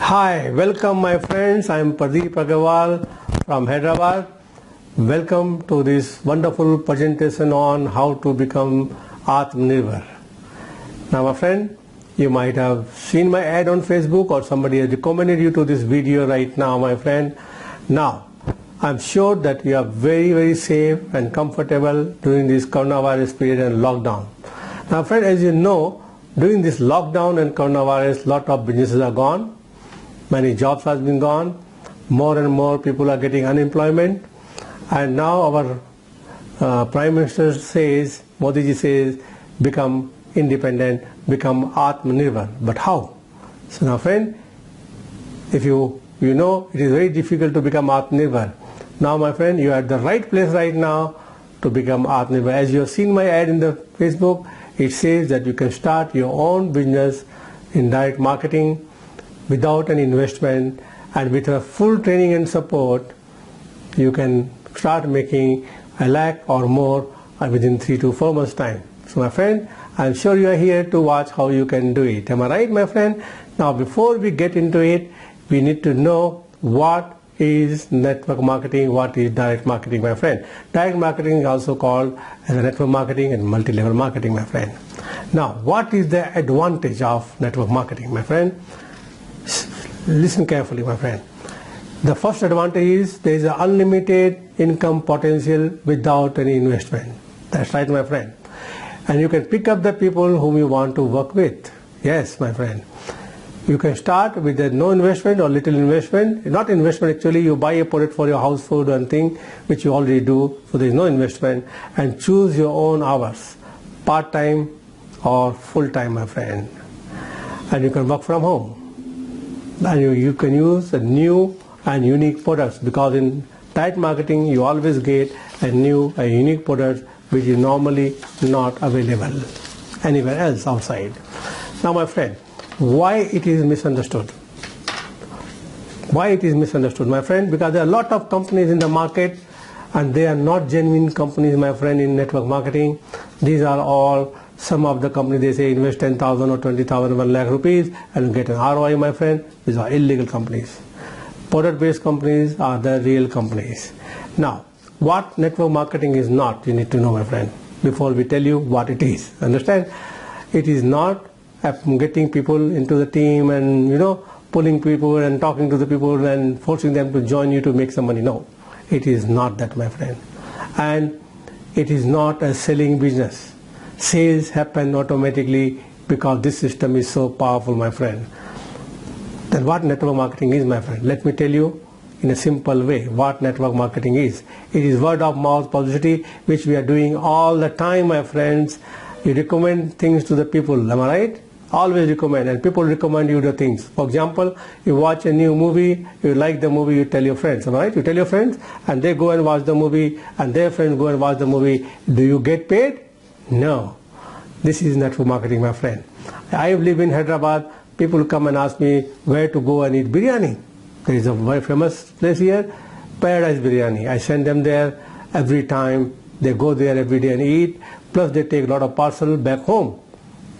Hi, welcome my friends. I am Pradeep Agarwal from Hyderabad. Welcome to this wonderful presentation on how to become Atmanirbhar. Now my friend, you might have seen my ad on Facebook or somebody has recommended you to this video right now, my friend. Now, I'm sure that you are very safe and comfortable during this coronavirus period and lockdown. Now friend, as you know, during this lockdown and coronavirus, lot of businesses are gone. Many jobs has been gone. More and more people are getting unemployment. And now our Prime Minister says, Modi ji says, become independent, become Atmanirbhar. But how? So now friend, if you know it is very difficult to become Atmanirbhar. Now my friend, you are at the right place right now to become Atmanirbhar. As you have seen my ad in the Facebook, it says that you can start your own business in direct marketing without an investment, and with a full training and support you can start making a lakh or more within 3 to 4 months time. So my friend, I'm sure you are here to watch how you can do it. Am I right, my friend? Now before we get into it, we need to know what is network marketing, what is direct marketing, my friend. Direct marketing is also called as a network marketing and multi-level marketing, my friend. Now what is the advantage of network marketing, my friend? Listen carefully, my friend. The first advantage is there is an unlimited income potential without any investment. That's right, my friend. And you can pick up the people whom you want to work with. Yes, my friend. You can start with no investment or little investment. Not investment actually, you buy a product for your house food and thing which you already do, so there is no investment, and choose your own hours, part-time or full-time, my friend. And you can work from home. And you can use a new and unique products, because in direct marketing you always get a new and unique product which is normally not available anywhere else outside. Now my friend, why it is misunderstood? Why it is misunderstood, my friend? Because there are a lot of companies in the market and they are not genuine companies, my friend, in network marketing. These are all some of the companies, they say invest 10,000 or 20,000, 1 lakh rupees and get an ROI, my friend. These are illegal companies. Product based companies are the real companies. Now, what network marketing is not, you need to know, my friend, before we tell you what it is. Understand? It is not getting people into the team and pulling people and talking to the people and forcing them to join you to make some money. No, it is not that, my friend. And it is not a selling business. Sales happen automatically because this system is so powerful, my friend. Then what network marketing is, my friend? Let me tell you in a simple way what network marketing is. It is word of mouth publicity, which we are doing all the time, my friends. You recommend things to the people, am I right? Always recommend, and people recommend you the things. For example, you watch a new movie, you like the movie, you tell your friends, am I right? You tell your friends and they go and watch the movie and their friends go and watch the movie. Do you get paid? No. This is network marketing, my friend. I live in Hyderabad. People come and ask me where to go and eat biryani. There is a very famous place here, Paradise Biryani. I send them there every time. They go there every day and eat. Plus they take a lot of parcel back home.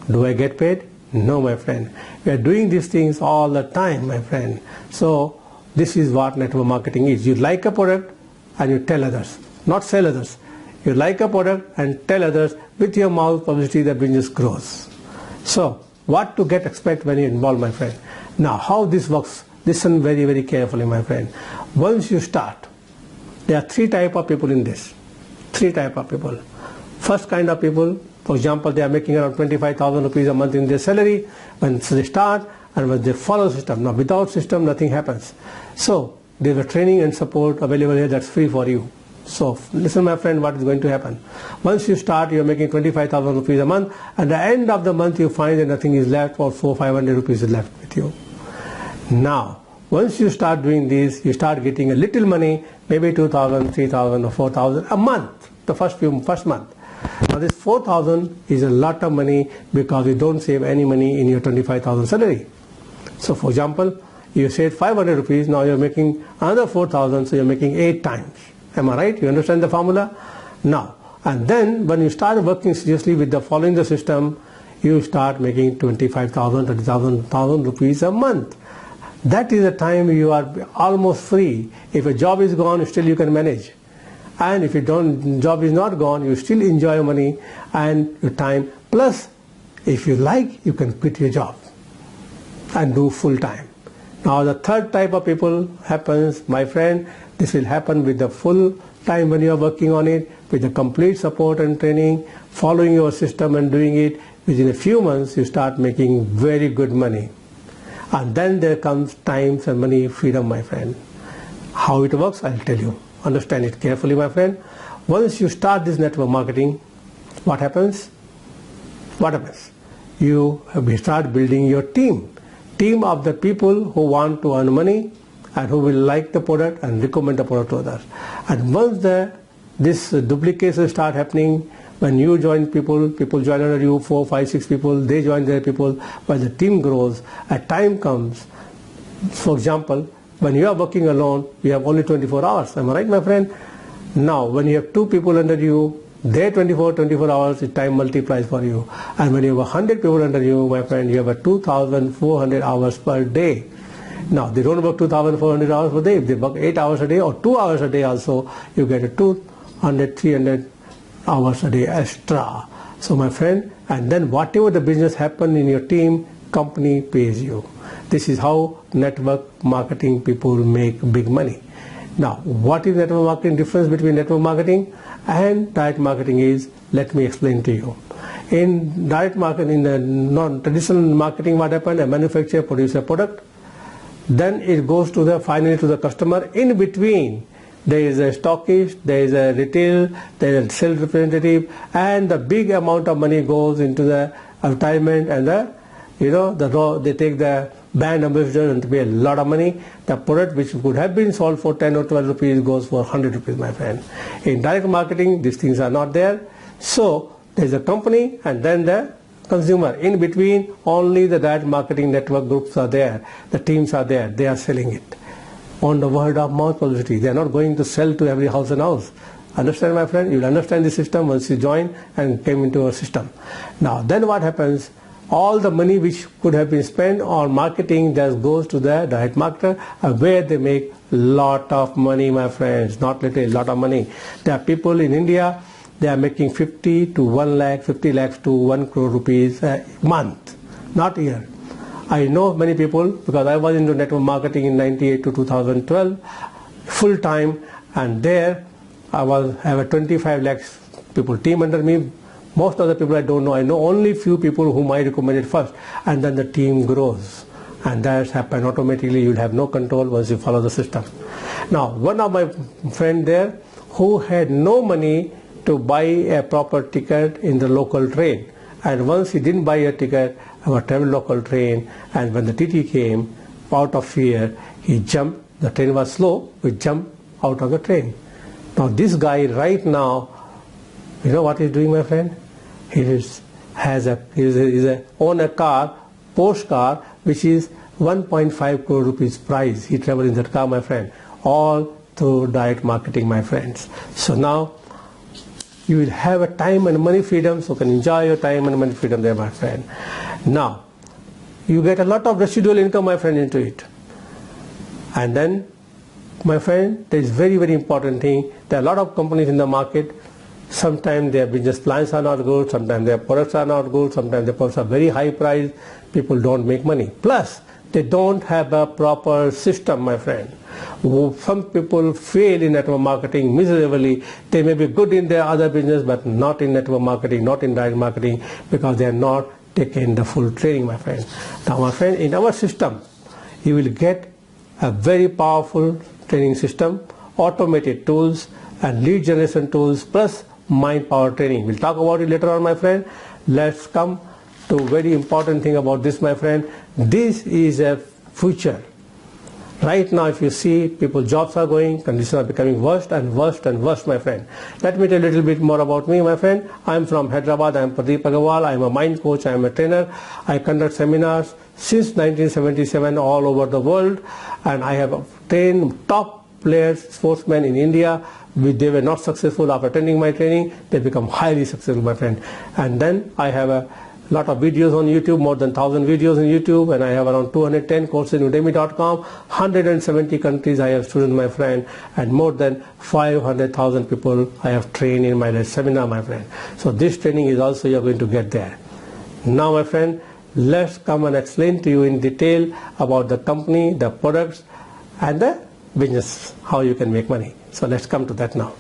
Do I get paid? No, my friend. We are doing these things all the time, my friend. So this is what network marketing is. You like a product and you tell others, not sell others. You like a product and tell others. With your mouth publicity, the business grows. So what to expect when you involve, my friend? Now how this works, listen very carefully, my friend. Once you start, there are 3 types of people in this. 3 types of people. First kind of people, for example, they are making around 25,000 rupees a month in their salary when they start, and when they follow the system. Now without system nothing happens. So there is a training and support available here that's free for you. So listen, my friend, what is going to happen. Once you start, you are making 25,000 rupees a month. At the end of the month, you find that nothing is left, or 400-500 rupees is left with you. Now, once you start doing this, you start getting a little money, maybe 2,000, 3,000 or 4,000 a month, the first month. Now this 4,000 is a lot of money because you don't save any money in your 25,000 salary. So for example, you saved 500 rupees, now you're making another 4,000, so you're making 8 times. Am I right? You understand the formula? Now, and then when you start working seriously with following the system, you start making 25,000, 30,000 rupees a month. That is the time you are almost free. If a job is gone, still you can manage. And if job is not gone, you still enjoy money and your time. Plus, if you like, you can quit your job and do full time. Now the third type of people happens, my friend, this will happen with the full time when you are working on it, with the complete support and training, following your system and doing it. Within a few months, you start making very good money. And then there comes times and money freedom, my friend. How it works, I'll tell you. Understand it carefully, my friend. Once you start this network marketing, what happens? What happens? You start building your team of the people who want to earn money and who will like the product and recommend the product to others. And once this duplication start happening, when you join people join under you, 4, 5, 6 people, they join their people, while the team grows, a time comes, for example, when you are working alone, you have only 24 hours. Am I right, my friend? Now, when you have 2 people under you, their 24 hours, the time multiplies for you. And when you have 100 people under you, my friend, you have 2,400 hours per day. Now, they don't work 2,400 hours per day. If they work 8 hours a day or 2 hours a day also, you get 200, 300 hours a day extra. So, my friend, and then whatever the business happen in your team, company pays you. This is how network marketing people make big money. Now, what is network marketing? Difference between network marketing and direct marketing is, let me explain to you. In direct marketing, in the non-traditional marketing, what happened? A manufacturer produces a product, then it goes to finally to the customer. In between, there is a stockist, there is a retail, there is a sales representative, and the big amount of money goes into the advertisement and they take the brand ambassador and to pay a lot of money. The product which could have been sold for 10 or 12 rupees goes for 100 rupees, my friend. In direct marketing, these things are not there. So there is a company and then the consumer. In between, only the direct marketing network groups are there. The teams are there. They are selling it on the word of mouth publicity. They are not going to sell to every house and house. Understand, my friend? You will understand the system once you join and came into our system. Now, then what happens? All the money which could have been spent on marketing just goes to the direct marketer, where they make lot of money, my friends. Not little, lot of money. There are people in India, they are making 50 to 1 lakh, 50 lakhs to 1 crore rupees a month, not year. I know many people because I was into network marketing in 98 to 2012, full time, and there I have a 25 lakhs people team under me. Most of the people I don't know. I know only few people whom I recommended first, and then the team grows. And that's happened automatically. You'll have no control once you follow the system. Now, one of my friend there who had no money to buy a proper ticket in the local train. And once he didn't buy a ticket of a travel local train, and when the TT came, out of fear, he jumped. The train was slow. He jumped out of the train. Now, this guy right now, you know what he's doing, my friend? He own a car, Porsche car, which is 1.5 crore rupees price. He traveled in that car, my friend, all through direct marketing, my friends. So now you will have a time and money freedom, so you can enjoy your time and money freedom there, my friend. Now you get a lot of residual income, my friend, into it. And then, my friend, there is very, very important thing. There are a lot of companies in the market. Sometimes their business plans are not good, sometimes their products are not good, sometimes their products are very high price, people don't make money. Plus, they don't have a proper system, my friend. Some people fail in network marketing miserably. They may be good in their other business, but not in network marketing, not in direct marketing, because they are not taking the full training, my friend. Now, my friend, in our system, you will get a very powerful training system, automated tools, and lead generation tools, plus mind power training. We'll talk about it later on, my friend. Let's come to very important thing about this, my friend. This is a future. Right now, if you see, people jobs are going, conditions are becoming worse and worse and worse, my friend. Let me tell you a little bit more about me, my friend. I'm from Hyderabad. I'm Pradeep Agarwal. I'm a mind coach. I'm a trainer. I conduct seminars since 1977 all over the world, and I have trained top players, sportsmen in India. They were not successful after attending my training. They become highly successful, my friend. And then I have lot of videos on YouTube, more than 1,000 videos on YouTube, and I have around 210 courses in Udemy.com. 170 countries I have students, my friend, and more than 500,000 people I have trained in my seminar, my friend. So this training is also you are going to get there. Now, my friend, let's come and explain to you in detail about the company, the products, and the business, how you can make money. So let's come to that now.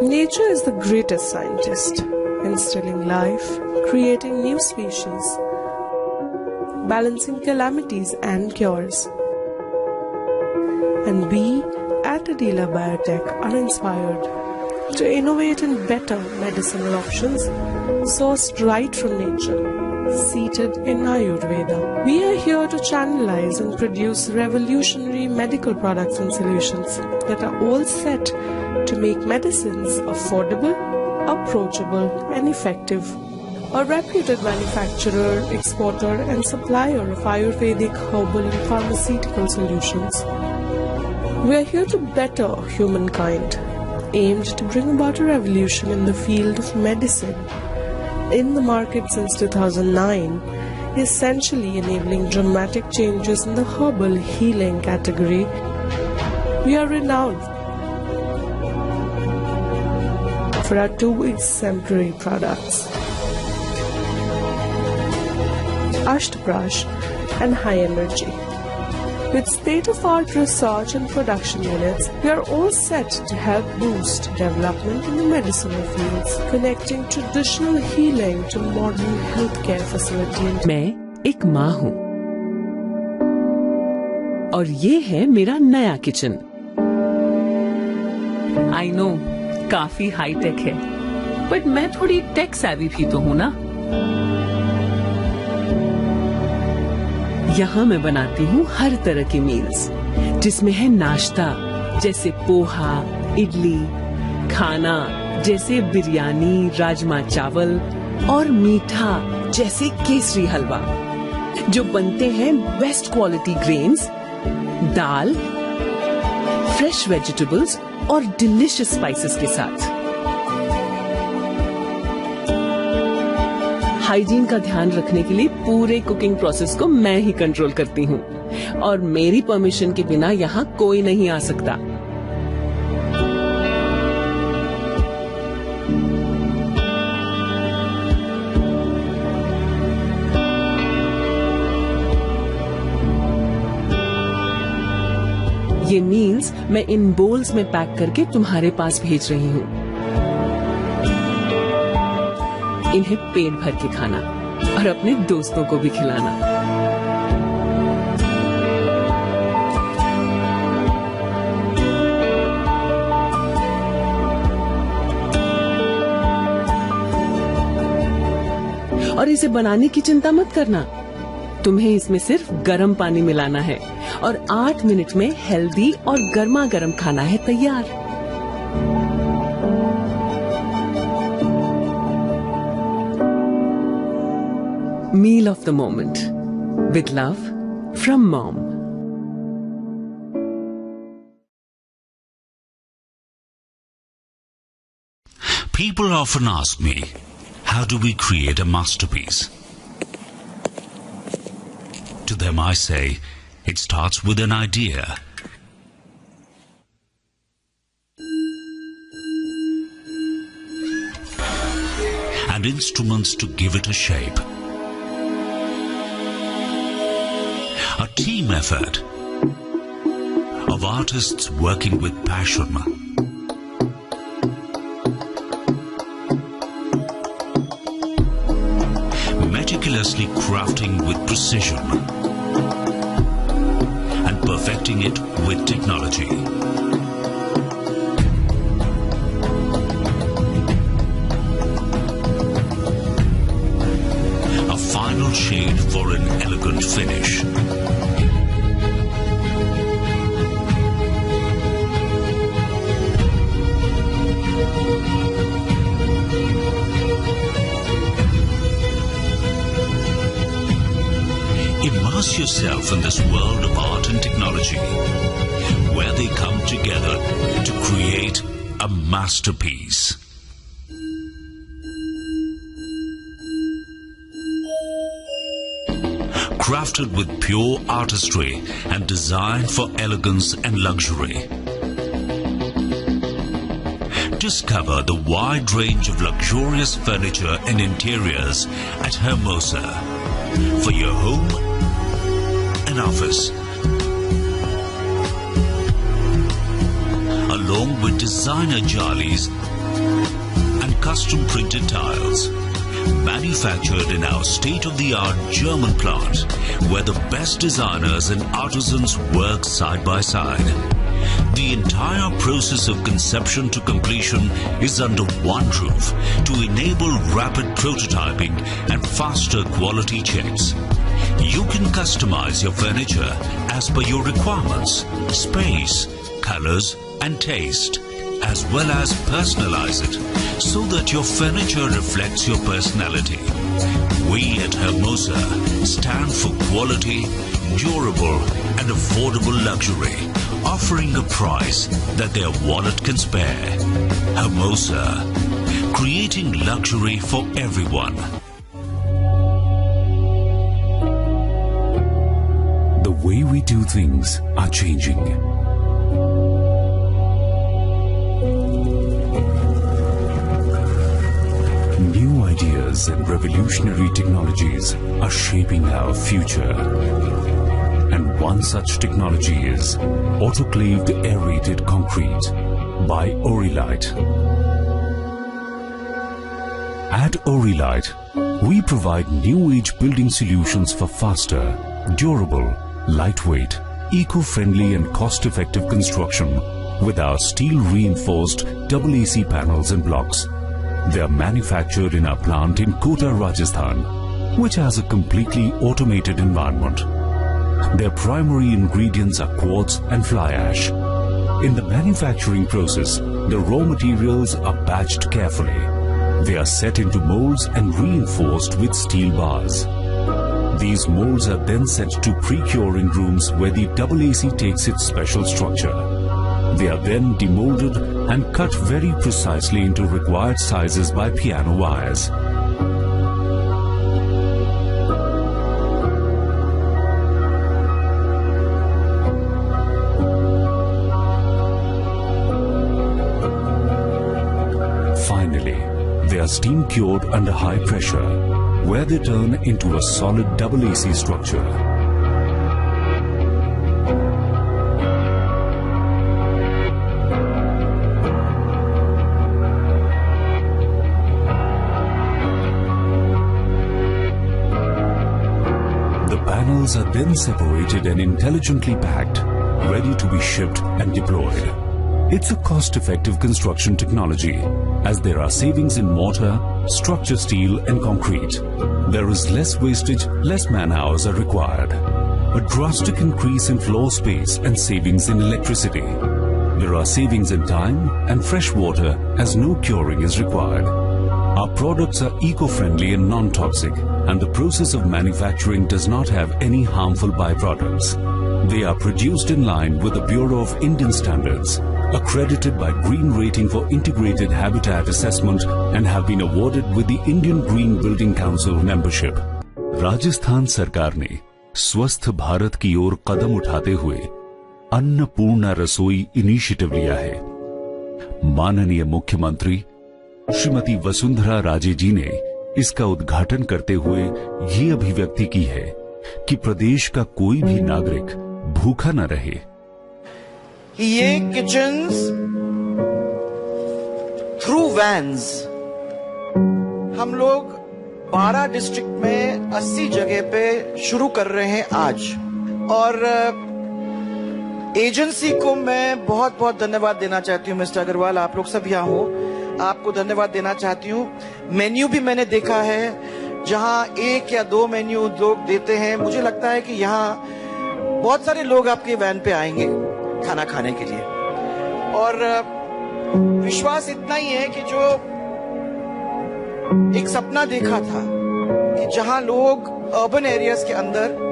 Nature is the greatest scientist, instilling life, creating new species, balancing calamities and cures. And we at Adela Biotech are inspired to innovate in better medicinal options sourced right from nature, seated in Ayurveda. We are here to channelize and produce revolutionary medical products and solutions that are all set to make medicines affordable, approachable, and effective. A reputed manufacturer, exporter, and supplier of Ayurvedic herbal and pharmaceutical solutions. We are here to better humankind, aimed to bring about a revolution in the field of medicine. In the market since 2009, essentially enabling dramatic changes in the herbal healing category. We are renowned for our two exemplary products, Ashtaprash and High Energy. With state-of-art research and production units, we are all set to help boost development in the medicinal fields, connecting traditional healing to modern healthcare facilities. मैं एक माँ हूँ और ये है मेरा नया kitchen. I know काफी हाई टेक है, बट मैं थोड़ी टेक savvy भी तो हूँ ना। यहाँ मैं बनाती हूँ हर तरह की मील्स, जिसमें है नाश्ता जैसे पोहा, इडली, खाना जैसे बिरयानी, राजमा चावल और मीठा जैसे केसरी हलवा, जो बनते हैं बेस्ट क्वालिटी ग्रेन्स, दाल, फ्रेश वेजिटेबल्स और डिलिशियस स्पाइसेस के साथ। हाइजीन का ध्यान रखने के लिए पूरे कुकिंग प्रोसेस को मैं ही कंट्रोल करती हूँ और मेरी परमिशन के बिना यहाँ कोई नहीं आ सकता। ये मील्स मैं इन बोल्स में पैक करके तुम्हारे पास भेज रही हूँ। इन्हें पेट भर के खाना और अपने दोस्तों को भी खिलाना। और इसे बनाने की चिंता मत करना, तुम्हें इसमें सिर्फ गर्म पानी मिलाना है और 8 मिनट में हेल्दी और गर्मा गर्म खाना है तैयार। Meal of the moment. With love from Mom. People often ask me, how do we create a masterpiece? To them I say, it starts with an idea. And instruments to give it a shape. A team effort of artists working with passion. Meticulously crafting with precision and perfecting it with technology. A final shade for an elegant finish. Immerse yourself in this world of art and technology, where they come together to create a masterpiece. crafted with pure artistry and designed for elegance and luxury. Discover the wide range of luxurious furniture and interiors at Hermosa for your home and office, along with designer jalis and custom printed tiles, manufactured in our state-of-the-art German plant, where the best designers and artisans work side by side. The entire process of conception to completion is under one roof to enable rapid prototyping and faster quality checks. You can customize your furniture as per your requirements, space, colors and taste, as well as personalize it so that your furniture reflects your personality. We at Hermosa stand for quality, durable and affordable luxury, offering a price that their wallet can spare. Hermosa, creating luxury for everyone. The way we do things are changing. New ideas and revolutionary technologies are shaping our future. And one such technology is autoclaved aerated concrete by Orilight. At Orilight, we provide new-age building solutions for faster, durable, lightweight, eco-friendly and cost-effective construction with our steel-reinforced AAC panels and blocks. They are manufactured in our plant in Kota, Rajasthan, which has a completely automated environment. Their primary ingredients are quartz and fly ash. In the manufacturing process, the raw materials are batched carefully. They are set into molds and reinforced with steel bars. These molds are then sent to pre-curing rooms where the AAC takes its special structure. They are then demolded and cut very precisely into required sizes by piano wires. Finally, they are steam cured under high pressure, where they turn into a solid AAC structure. The panels are then separated and intelligently packed, ready to be shipped and deployed. It's a cost-effective construction technology, as there are savings in mortar, structure steel and concrete. There is less wastage, less man-hours are required. A drastic increase in floor space and savings in electricity. There are savings in time and fresh water as no curing is required. Our products are eco-friendly and non-toxic, and the process of manufacturing does not have any harmful byproducts. They are produced in line with the Bureau of Indian Standards, accredited by Green Rating for Integrated Habitat Assessment, and have been awarded with the Indian Green Building Council membership. Rajasthan सरकार ने स्वस्थ भारत की ओर कदम उठाते हुए अन्नपूर्णा रसोई initiative लिया है। माननीय मुख्यमंत्री श्रीमती वसुंधरा राजे जी ने इसका उद्घाटन करते हुए ये अभिव्यक्ति की है कि प्रदेश का कोई भी नागरिक भूखा न रहे। ये किचन्स थ्रू वैन्स हम लोग 12 डिस्ट्रिक्ट में 80 जगह पे शुरू कर रहे हैं आज। और एजेंसी को मैं बहुत बहुत धन्यवाद देना चाहती हूँ। मिस्टर अग्रवाल, आप लोग सब यहाँ हो, आपको धन्यवाद देना चाहती हूँ। मेन्यू भी मैंने देखा है, जहाँ 1 या 2 मेन्यू लोग देते हैं। मुझे लगता है कि यहाँ बहुत सारे लोग आपके वैन पे आएंगे खाना खाने के लिए। और विश्वास इतना ही है कि जो एक सपना देखा था कि जहां लोग अर्बन एरियाज के अंदर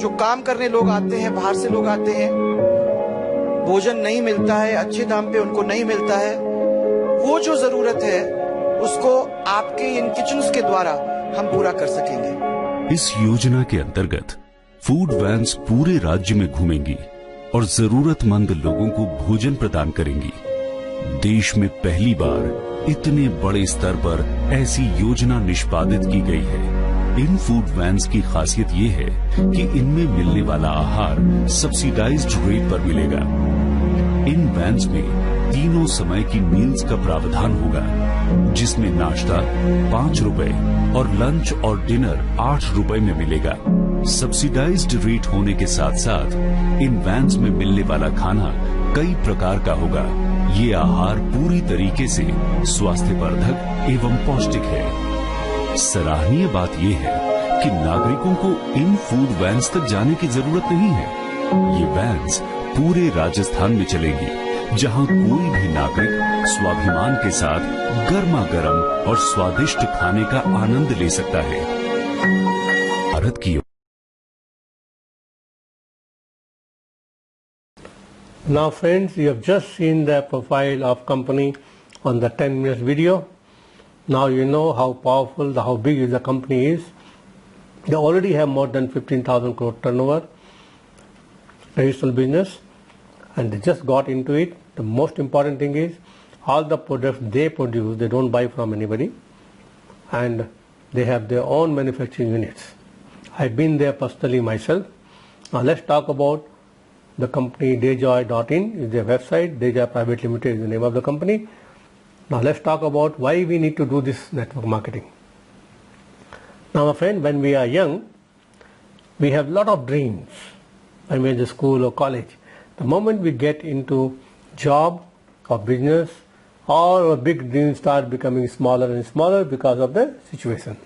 जो काम करने लोग आते हैं, बाहर से लोग आते हैं, भोजन नहीं मिलता है, अच्छे दाम पे उनको नहीं मिलता है, वो जो जरूरत है उसको आपके इन किचन्स के द्वारा हम पूरा कर सकेंगे। इस योजना के अंतर्गत फूड वैन्स पूरे राज्य में घूमेंगी और जरूरतमंद लोगों को भोजन प्रदान करेंगी। देश में पहली बार इतने बड़े स्तर पर ऐसी योजना निष्पादित की गई है। इन फूड वैन्स की खासियत ये है कि इनमें मिलने वाला आहार सब्सिडाइज्ड रेट पर मिलेगा। इन वैन्स में तीनों समय की मील्स का प्रावधान होगा, जिसमें नाश्ता 5 रुपए और लंच और डिनर 8 रुपए में मिलेगा। सब्सिडाइज्ड रेट होने के साथ साथ इन वैन्स में मिलने वाला खाना कई प्रकार का होगा। ये आहार पूरी तरीके से स्वास्थ्यवर्धक एवं पौष्टिक है। सराहनीय बात यह है कि नागरिकों को इन फूड वैन्स तक जाने की जरूरत नहीं है। ये वैन्स पूरे राजस्थान में चलेगी, जहां कोई भी नागरिक स्वाभिमान के साथ गर्मा गर्म और स्वादिष्ट खाने का आनंद ले सकता है। भारत की Now friends, you have just seen the profile of company on the 10 minutes video. Now you know how powerful, how big the company is. They already have more than 15,000 crore turnover, traditional business, and they just got into it. The most important thing is all the products they produce, they don't buy from anybody, and they have their own manufacturing units. I've been there personally myself. Now let's talk about the company. Dayjoy.in is their website. Dayjoy Private Limited is the name of the company. Now let's talk about why we need to do this network marketing. Now my friend, when we are young, we have lot of dreams when we're in the school or college. The moment we get into job or business, all our big dreams start becoming smaller and smaller because of the situation.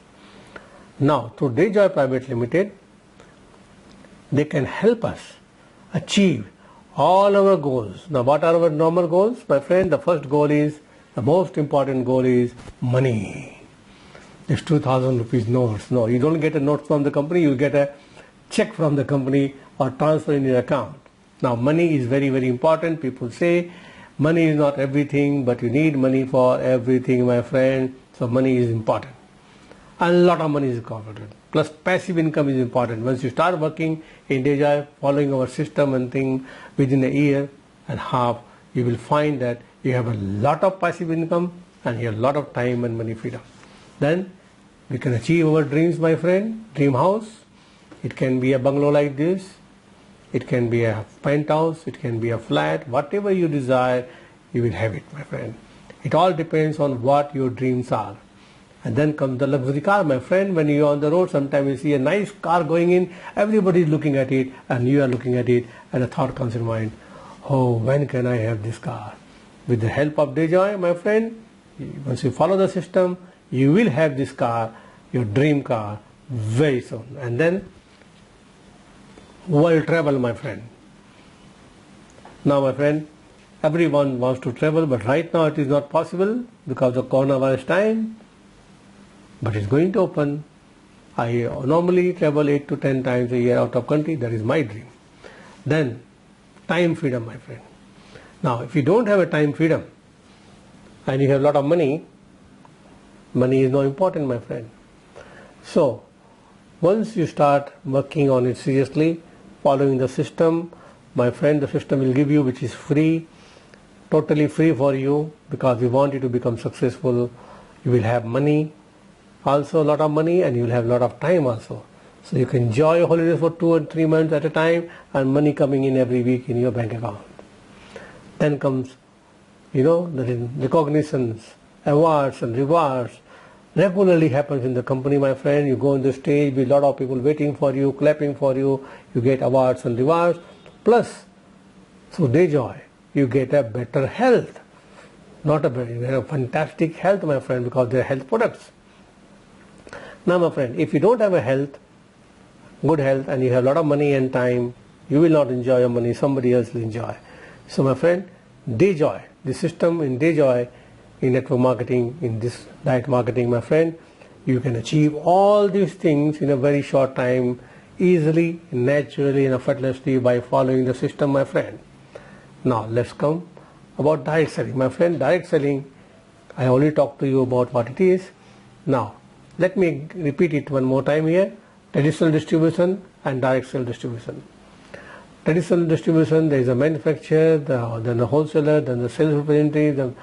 Now through Dayjoy Private Limited, they can help us achieve all our goals. Now what are our normal goals? My friend, the first goal is, the most important goal is money. This 2,000 rupees notes. No, you don't get a note from the company, you get a check from the company or transfer in your account. Now money is very, very important. People say money is not everything, but you need money for everything, my friend. So money is important. A lot of money is important. Plus passive income is important. Once you start working in Dayjoy, following our system and thing, within a year and a half, you will find that you have a lot of passive income and you have a lot of time and money freedom. Then we can achieve our dreams, my friend. Dream house. It can be a bungalow like this. It can be a penthouse. It can be a flat. Whatever you desire, you will have it, my friend. It all depends on what your dreams are. And then comes the luxury car, my friend. When you are on the road, sometimes you see a nice car going in, everybody is looking at it and you are looking at it, and a thought comes in mind, oh, when can I have this car? With the help of Dayjoy, my friend, once you follow the system, you will have this car, your dream car, very soon. And then world travel, my friend. Now, my friend, everyone wants to travel, but right now it is not possible because of coronavirus time. But it's going to open. I normally travel 8 to 10 times a year out of country. That is my dream. Then time freedom, my friend. Now if you don't have a time freedom and you have a lot of money, money is not important, my friend. So once you start working on it seriously, following the system, my friend, the system will give you, which is free, totally free for you, because we want you to become successful. You will have money, also a lot of money, and you will have a lot of time also. So you can enjoy your holidays for 2 or 3 months at a time, and money coming in every week in your bank account. Then comes, the recognitions, awards and rewards. Regularly happens in the company, my friend. You go on the stage with a lot of people waiting for you, clapping for you. You get awards and rewards. Plus, through Dayjoy, you get a better health. Not a better, you have fantastic health, my friend, because they are health products. Now, my friend, if you don't have a health, good health, and you have a lot of money and time, you will not enjoy your money, somebody else will enjoy. So, my friend, Dayjoy, the system in Dayjoy, in network marketing, in this diet marketing, my friend, you can achieve all these things in a very short time, easily, naturally, and effortlessly by following the system, my friend. Now, let's come about direct selling. My friend, direct selling, I already talked to you about what it is. Now, let me repeat it one more time here. traditional distribution and direct sale distribution. Traditional distribution, there is a manufacturer, then the wholesaler, then the sales representative,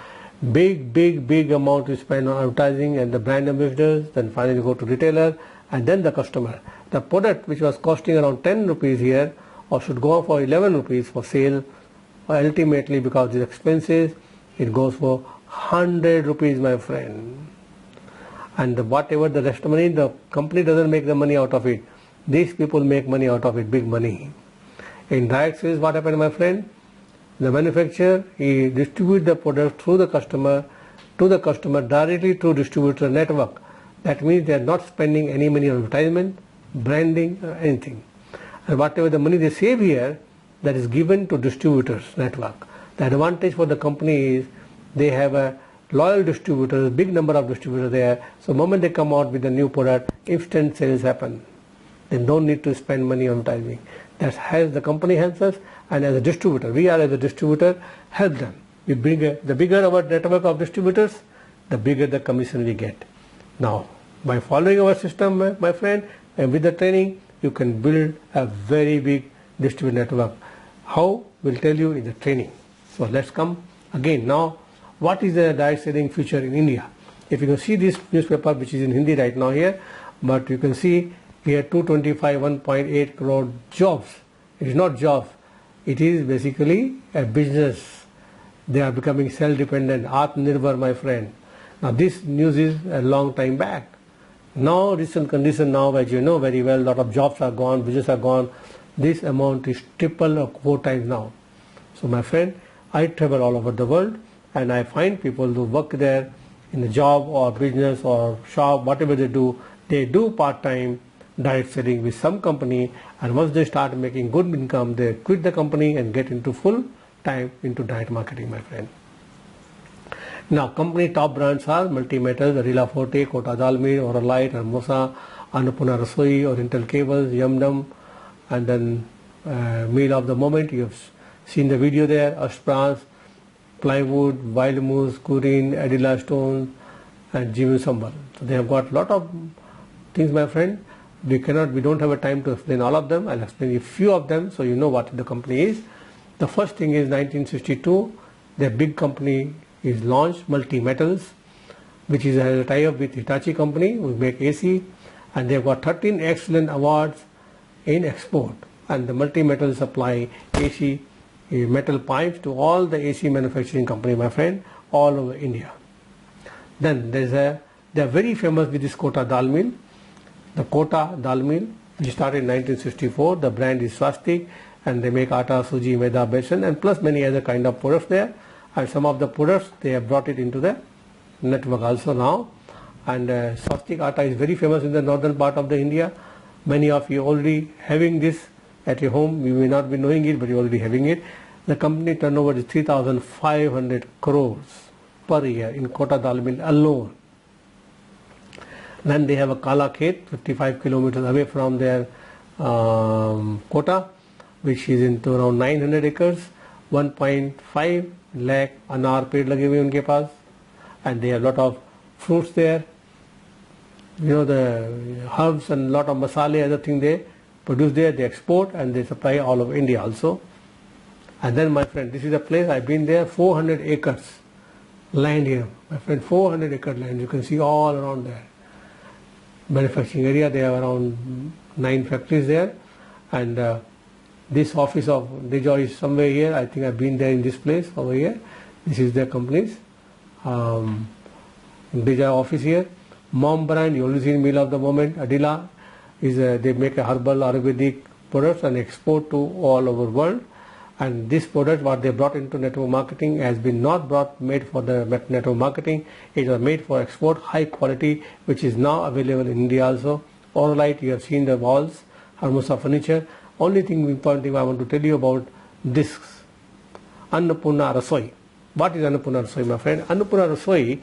the big amount you spend on advertising and the brand ambassadors, then finally go to retailer and then the customer. The product which was costing around 10 rupees here or should go for 11 rupees for sale, ultimately because it's expensive, it goes for 100 rupees, my friend. And whatever the rest money, the company doesn't make the money out of it. These people make money out of it, big money. In direct sales, what happened, my friend? The manufacturer, he distributes the product through the customer, to the customer directly through distributor network. That means they are not spending any money on advertisement, branding, or anything. And whatever the money they save here, that is given to distributors network. The advantage for the company is they have a loyal distributors, big number of distributors there. So the moment they come out with a new product, instant sales happen. They don't need to spend money on advertising. That's how the company helps us, and as a distributor, we are as a distributor help them. We bring the bigger our network of distributors, the bigger the commission we get. Now, by following our system, my friend, and with the training, you can build a very big distributor network. How? We'll tell you in the training. So let's come again. Now, what is the direct selling future in India? If you can see this newspaper, which is in Hindi right now here, but you can see here 225, 1.8 crore jobs. It is not jobs. It is basically a business. They are becoming self-dependent, Atmanirbhar, my friend. Now this news is a long time back. Now recent condition now, as you know very well, lot of jobs are gone, business are gone. This amount is triple or 4 times now. So my friend, I travel all over the world and I find people who work there in a job or business or shop, whatever they do part-time direct selling with some company, and once they start making good income, they quit the company and get into full time into direct marketing, my friend. Now company top brands are Multimetals, Arila Forte, Kota Dalmir, Oralite, Hermosa, Annapurna Rasoi, Oriental Cables, Yumdum, and then meal of the moment. You have seen the video there, Ashprans, Plywood, Wild Moose, Kurin, Adila Stone, and Jimmy Sambal. So they have got a lot of things, my friend. We don't have a time to explain all of them. I'll explain a few of them so you know what the company is. The first thing is 1962, their big company is launched, Multimetals, which is a tie-up with Hitachi company, who make AC, and they've got 13 excellent awards in export. And the Multimetals supply AC metal pipes to all the AC manufacturing company, my friend, all over India. Then they are very famous with this Kota Dal Mill. The Kota Dal Mill, which started in 1964, the brand is Swastik, and they make atta, suji, maida, besan, and plus many other kind of products there. And some of the products, they have brought it into the network also now. And Swastik atta is very famous in the northern part of the India. Many of you already having this at your home. You may not be knowing it, but you're already having it. The company turnover is 3,500 crores per year in Kota Dal Mill alone. Then they have a Kala Khet, 55 kilometers away from their Kota, which is into around 900 acres, 1.5 lakh anar पेड़ लगे हुए उनके पास, and they have a lot of fruits there. You know, the herbs and lot of masala, other thing they produce there, they export and they supply all over India also. And then my friend, this is a place I've been there, 400 acres land here, my friend, 400 acre land. You can see all around there. Manufacturing area, they have around 9 factories there, and this office of Dejoy is somewhere here. I think I've been there in this place over here. This is their company's Dejoy office here. Mom brand, you only see meal of the moment. Adila is they make a herbal Ayurvedic products and export to all over world. And this product, what they brought into network marketing, has been not made for the network marketing. It was made for export, high quality, which is now available in India also. Oralite, you have seen the walls, Hermosa furniture. Only important thing I want to tell you about this Annapurna Rasoi. What is Annapurna Rasoi, my friend? Annapurna Rasoi,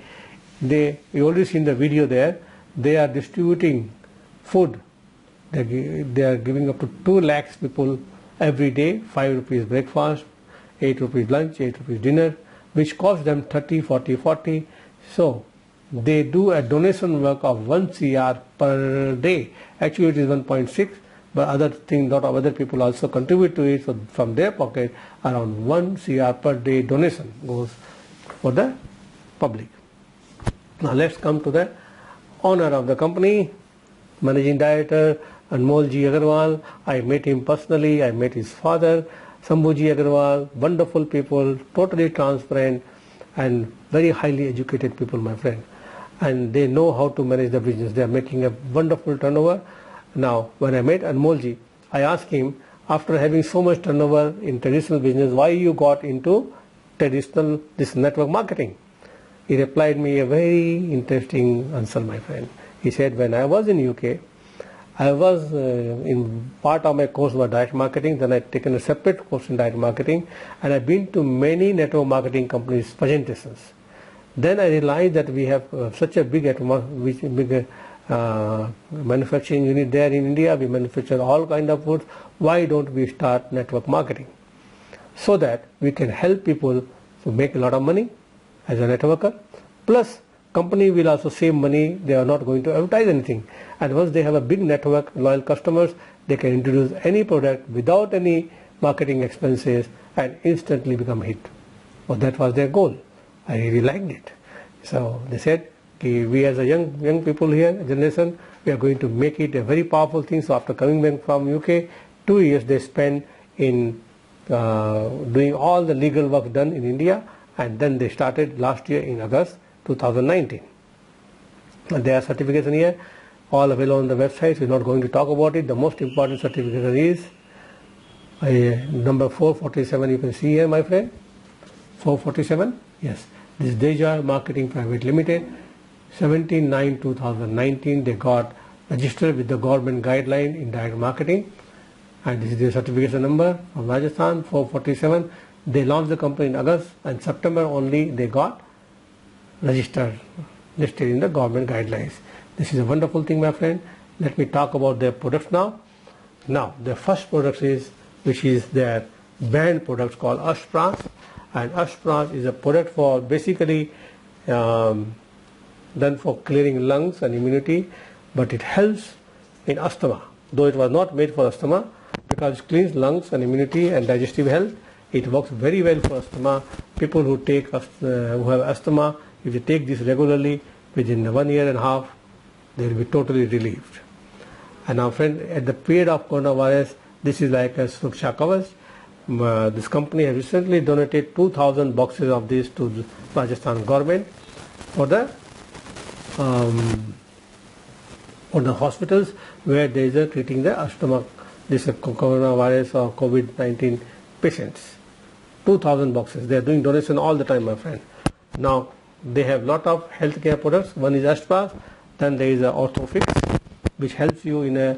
you already seen the video there. They are distributing food. They are giving up to 2 lakhs people every day, 5 rupees breakfast, 8 rupees lunch, 8 rupees dinner, which costs them 30, 40, 40. So they do a donation work of 1 CR per day. Actually it is 1.6, but other things, lot of other people also contribute to it. So from their pocket, around 1 CR per day donation goes for the public. Now let's come to the owner of the company, Managing Director Anmol Ji Agarwal. I met him personally. I met his father, Sambhu Ji Agarwal. Wonderful people, totally transparent and very highly educated people, my friend. And they know how to manage the business. They are making a wonderful turnover. Now, when I met Anmol Ji, I asked him, after having so much turnover in traditional business, why you got into traditional this network marketing? He replied me a very interesting answer, my friend. He said, when I was in UK, I was in part of my course was direct marketing, then I taken a separate course in direct marketing, and I've been to many network marketing companies' presentations. Then I realized that we have such a big manufacturing unit there in India. We manufacture all kind of foods. Why don't we start network marketing? So that we can help people to make a lot of money as a networker. Plus, company will also save money. They are not going to advertise anything. And once they have a big network, loyal customers, they can introduce any product without any marketing expenses and instantly become a hit. Well, that was their goal. I really liked it. So they said, we as a young people here, generation, we are going to make it a very powerful thing. So after coming back from UK, 2 years they spent in doing all the legal work done in India, and then they started last year in August 2019. And there are certification here, all available on the website. We're not going to talk about it. The most important certification is number 447. You can see here, my friend. 447. Yes. This is Deja Marketing Private Limited. 17/9/2019. They got registered with the government guideline in direct marketing. And this is their certification number from Rajasthan, 447. They launched the company in August, and September only they got registered, listed in the government guidelines. This is a wonderful thing, my friend. Let me talk about their products now. Now, the first product is, which is their brand products called Ashpras. And Ashpras is a product for basically done for clearing lungs and immunity, but it helps in asthma. Though it was not made for asthma, because it cleans lungs and immunity and digestive health, it works very well for asthma. People who have asthma, if they take this regularly, within 1 year and a half, they will be totally relieved. And now, friend, at the period of coronavirus, this is like a Suraksha Kavach. This company has recently donated 2,000 boxes of this to the Rajasthan government for the hospitals where they are treating the asthma, this coronavirus or COVID-19 patients. 2,000 boxes. They are doing donation all the time, my friend. Now, they have lot of healthcare products. One is Ashpras, then there is Orthofix, which helps you in a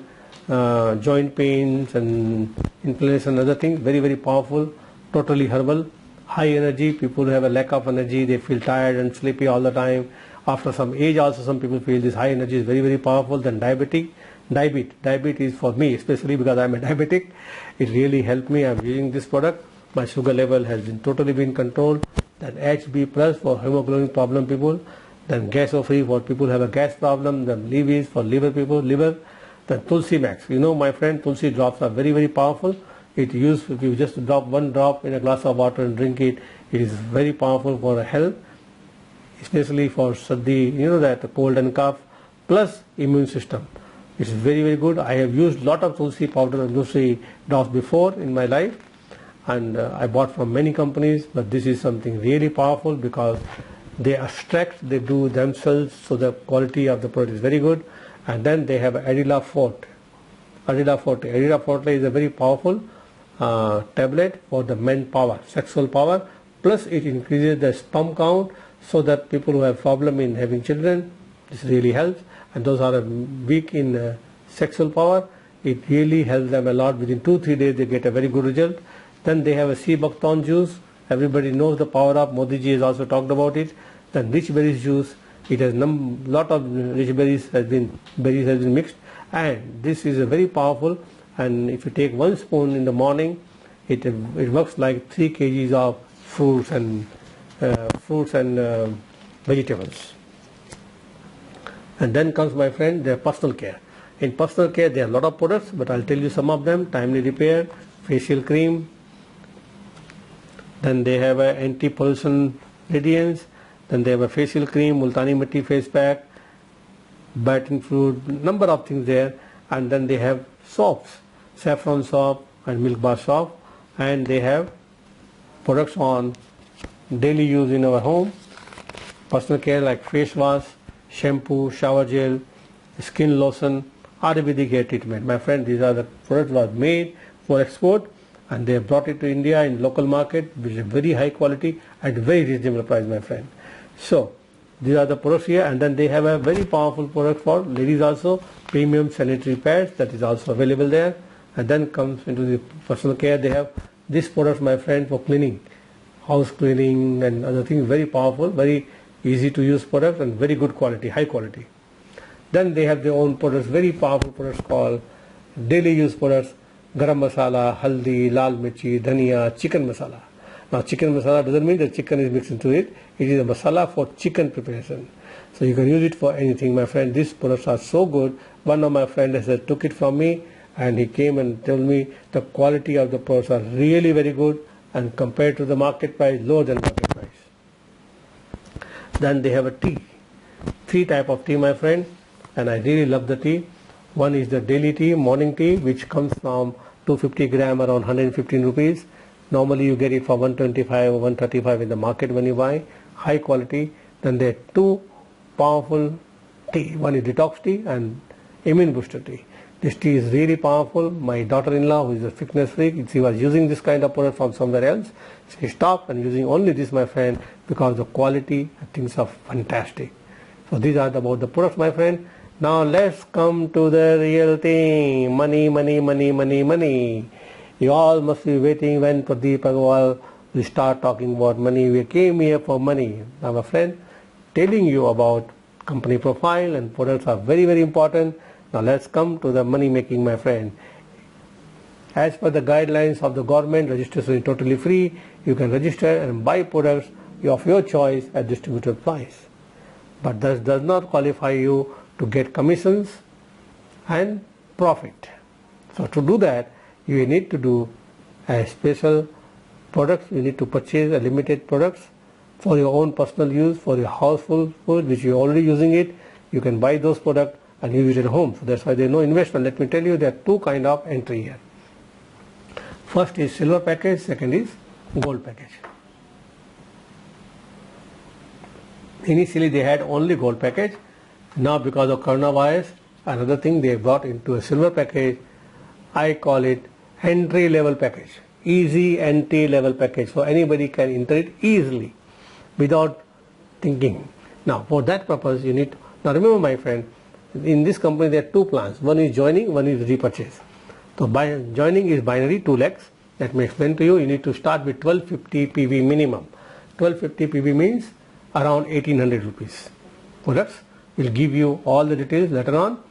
joint pains and inflammation and other things. Very, very powerful, totally herbal, high energy. People who have a lack of energy, they feel tired and sleepy all the time. After some age also, some people feel this high energy is very, very powerful. Then diabetes for me, especially because I'm a diabetic, it really helped me. I'm using this product. My sugar level has been totally been controlled. Then HB plus for hemoglobin problem people. Then Gaso-free for people who have a gas problem. Then Leavis for liver people, liver. Then Tulsi Max. You know, my friend, Tulsi drops are very, very powerful. It used, if you just drop one drop in a glass of water and drink it, it is very powerful for health, especially for Saddi, you know, that cold and cough, plus immune system. It's very, very good. I have used lot of Tulsi powder and Tulsi drops before in my life, and I bought from many companies, but this is something really powerful because they extract, they do themselves, so the quality of the product is very good. And then they have Adela Forte. Adela Forte is a very powerful tablet for the men power, sexual power, plus it increases the sperm count, so that people who have problem in having children, this really helps. And those are weak in sexual power, it really helps them a lot. Within 2-3 days they get a very good result. Then they have a sea buckthorn juice. Everybody knows the power of, Modi ji has also talked about it. Then rich berries juice, it has lot of rich berries has been mixed, and this is a very powerful. And if you take 1 spoon in the morning, it works like 3 kgs of fruits and vegetables. And then comes, my friend, their personal care. In personal care, there are a lot of products, but I'll tell you some of them. Timely repair, facial cream. Then they have an anti-pollution radiance. Then they have a facial cream, multani mitti face pack, batin fruit, number of things there. And then they have soaps, saffron soap and milk bar soap. And they have products on daily use in our home. Personal care like face wash, shampoo, shower gel, skin lotion, Ayurvedic hair treatment. My friend, these are the products that were made for export, and they have brought it to India in local market with a very high quality at very reasonable price, my friend. So these are the products here, and then they have a very powerful product for ladies also, premium sanitary pads, that is also available there. And then comes into the personal care, they have this product, my friend, for cleaning, house cleaning and other things, very powerful, very easy to use product and very good quality, high quality. Then they have their own products, very powerful products called daily use products, garam masala, haldi, lal mirchi, dhania, chicken masala. Now chicken masala doesn't mean that chicken is mixed into it, it is a masala for chicken preparation. So you can use it for anything, my friend. These products are so good. One of my friends has took it from me and he came and told me the quality of the products are really very good and compared to the market price, lower than market price. Then they have a tea, 3 type of tea, my friend, and I really love the tea. One is the daily tea, morning tea, which comes from 250 gram around 115 rupees. Normally you get it for 125 or 135 in the market when you buy, high quality. Then there are 2 powerful tea, one is detox tea and immune booster tea. This tea is really powerful. My daughter-in-law, who is a fitness freak, she was using this kind of product from somewhere else. She stopped and using only this, my friend, because the quality and things are fantastic. So these are about the products, my friend. Now let's come to the real thing. Money, money, money, money, money. You all must be waiting when Pradeep Agarwal will start talking about money. We came here for money. Now, my friend, telling you about company profile and products are very, very important. Now let's come to the money making, my friend. As per the guidelines of the government, registration is totally free. You can register and buy products of your choice at distributed price. But that does not qualify you to get commissions and profit. So to do that, you need to do a special products. You need to purchase a limited products for your own personal use, for your household food, which you're already using it. You can buy those products and use it at home. So that's why there is no investment. Let me tell you, there are 2 kinds of entry here. First is silver package, second is gold package. Initially they had only gold package. Now because of coronavirus, another thing they brought into a silver package. I call it entry level package, easy entry level package, so anybody can enter it easily without thinking. Now for that purpose you need, now remember, my friend, in this company there are 2 plans. One is joining, one is repurchase. So by joining is binary, 2 legs. Let me explain to you. You need to start with 1250 PV minimum. 1250 PV means around 1800 rupees. Products will give you all the details later on.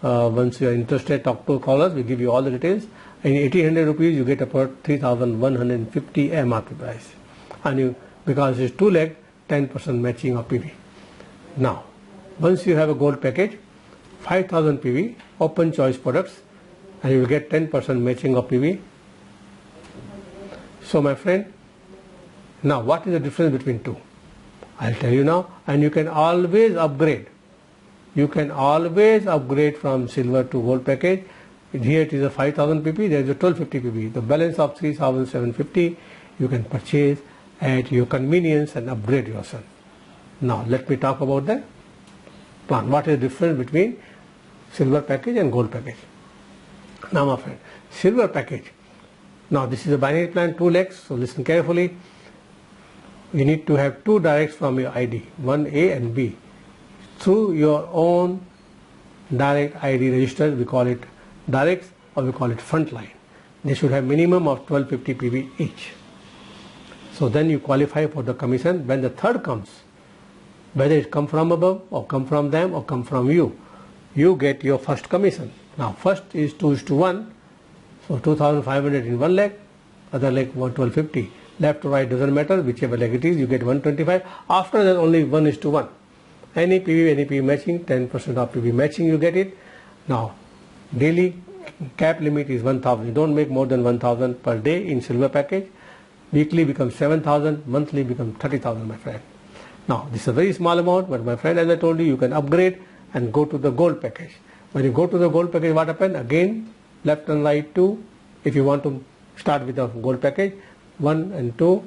Once you are interested, talk to callers, we give you all the details. In 1800 rupees you get about 3150 MRP price. And you, because it's 2 leg, 10% matching of PV. Now, once you have a gold package, 5000 PV, open choice products, and you will get 10% matching of PV. So my friend, now what is the difference between 2? I'll tell you now, and you can always upgrade. You can always upgrade from silver to gold package. Here it is a 5000 pp, there is a 1250 pp. The balance of 3750 you can purchase at your convenience and upgrade yourself. Now let me talk about the plan. What is the difference between silver package and gold package? Now my friend, silver package. Now this is a binary plan, 2 legs, so listen carefully. You need to have 2 directs from your ID, one A and B. Through your own direct ID register, we call it directs or we call it frontline. They should have minimum of 1250 PV each. So then you qualify for the commission. When the third comes, whether it come from above or come from them or come from you, you get your first commission. Now first is 2:1, so 2500 in one leg, other leg 1250. Left to right doesn't matter, whichever leg it is, you get 125. After that only 1:1. any PV matching, 10% of PV matching you get it. Now, daily cap limit is 1,000. You don't make more than 1,000 per day in silver package. Weekly becomes 7,000, monthly becomes 30,000, my friend. Now, this is a very small amount, but my friend, as I told you can upgrade and go to the gold package. When you go to the gold package, what happens? Again, left and right 2. If you want to start with the gold package, 1 and 2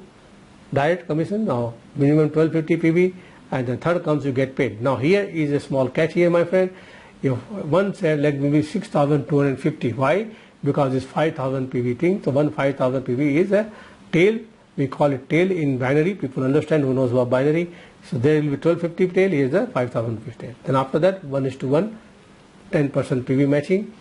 direct commission. Now, minimum 1250 PV, and the third comes you get paid. Now, here is a small catch here, my friend. If one said let me be 6,250. Why? Because it's 5,000 PV thing. So, 5,000 PV is a tail. We call it tail in binary. People understand who knows about binary. So, there will be 1250 tail. Here is a 5,000 rupees tail. Then after that, 1:1, 10% PV matching.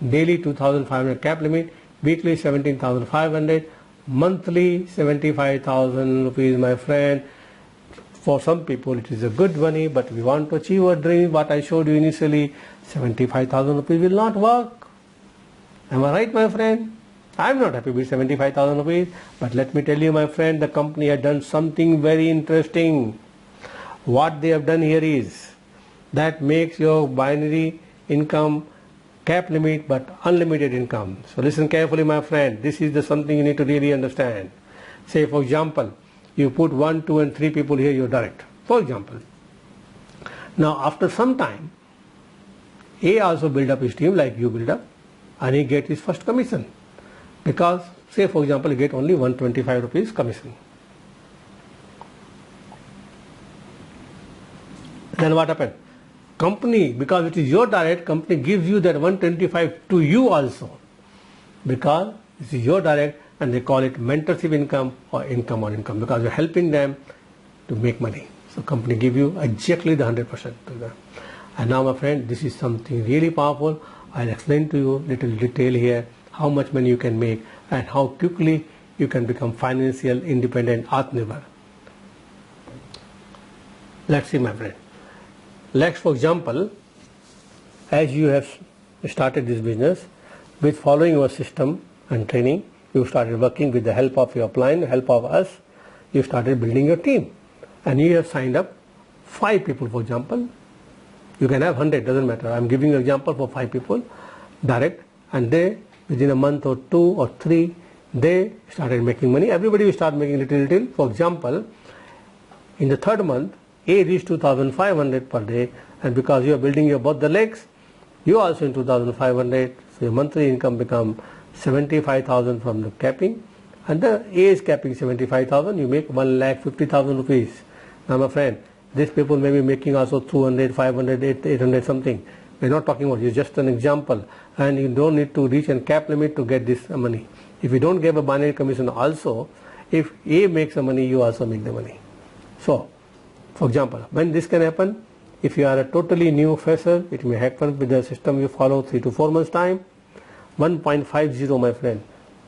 Daily 2,500 cap limit. Weekly 17,500. Monthly 75,000 rupees, my friend. For some people it is a good money, but we want to achieve our dream. What I showed you initially, 75,000 rupees will not work. Am I right, my friend? I am not happy with 75,000 rupees, but let me tell you, my friend, the company has done something very interesting. What they have done here is that makes your binary income cap limit but unlimited income. So listen carefully, my friend. This is something you need to really understand. Say, for example, you put 1, 2 and 3 people here, you're direct. For example. Now, after some time, A also build up his team like you build up, and he get his first commission. Because, say for example, you get only 125 rupees commission. Then what happened? Company, because it is your direct, company gives you that 125 to you also. Because this is your direct, and they call it mentorship income or income on income, because you're helping them to make money. So company give you exactly the 100% to them. And now, my friend, this is something really powerful. I'll explain to you little detail here how much money you can make and how quickly you can become financial independent Atmanirbhar. Let's see, my friend. Let's, for example, as you have started this business with following your system and training, you started working with the help of your upline, help of us, you started building your team. And you have signed up 5 people, for example. You can have 100, doesn't matter. I'm giving you an example for 5 people, direct, and they, within a month or 2 or 3, they started making money. Everybody will start making little. For example, in the 3rd month, A reached 2,500 per day, and because you are building your both the legs, you also in 2,500, so your monthly income become 75,000 from the capping, and the A is capping 75,000, you make 1,50,000 rupees. Now, my friend, these people may be making also 200, 500, 800 something. We're not talking about, it's just an example, and you don't need to reach a cap limit to get this money. If you don't give a binary commission also, if A makes the money, you also make the money. So, for example, when this can happen, if you are a totally new fresher, it may happen with the system you follow 3 to 4 months time, 1.50, my friend.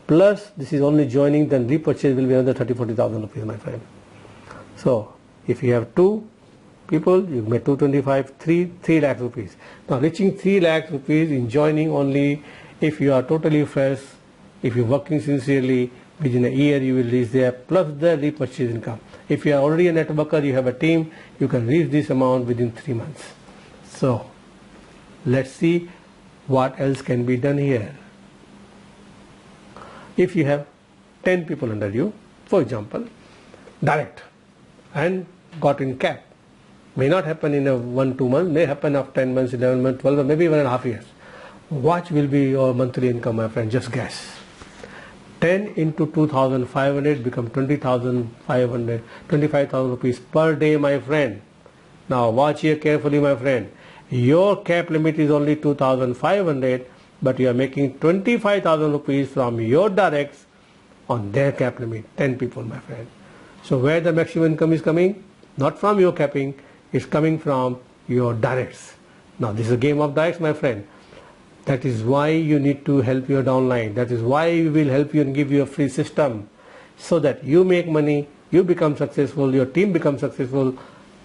Plus, this is only joining, then repurchase will be another 30-40,000 rupees, my friend. So, if you have 2 people, you make 225, 3 lakh rupees. Now, reaching 3 lakh rupees in joining only if you are totally fresh, if you're working sincerely, within a year you will reach there, plus the repurchase income. If you are already a networker, you have a team, you can reach this amount within 3 months. So, let's see what else can be done here. If you have 10 people under you, for example, direct, and got in cap, may not happen in a 1-2 months, may happen after 10 months, 11 months, 12 months, maybe 1.5 years. What will be your monthly income, my friend? Just guess. 10 into 2,500 become 20,500, 25,000 rupees per day, my friend. Now watch here carefully, my friend. Your cap limit is only 2,500, but you are making 25,000 rupees from your directs on their cap limit, 10 people, my friend. So where the maximum income is coming? Not from your capping, it's coming from your directs. Now this is a game of directs, my friend. That is why you need to help your downline. That is why we will help you and give you a free system, so that you make money, you become successful, your team becomes successful,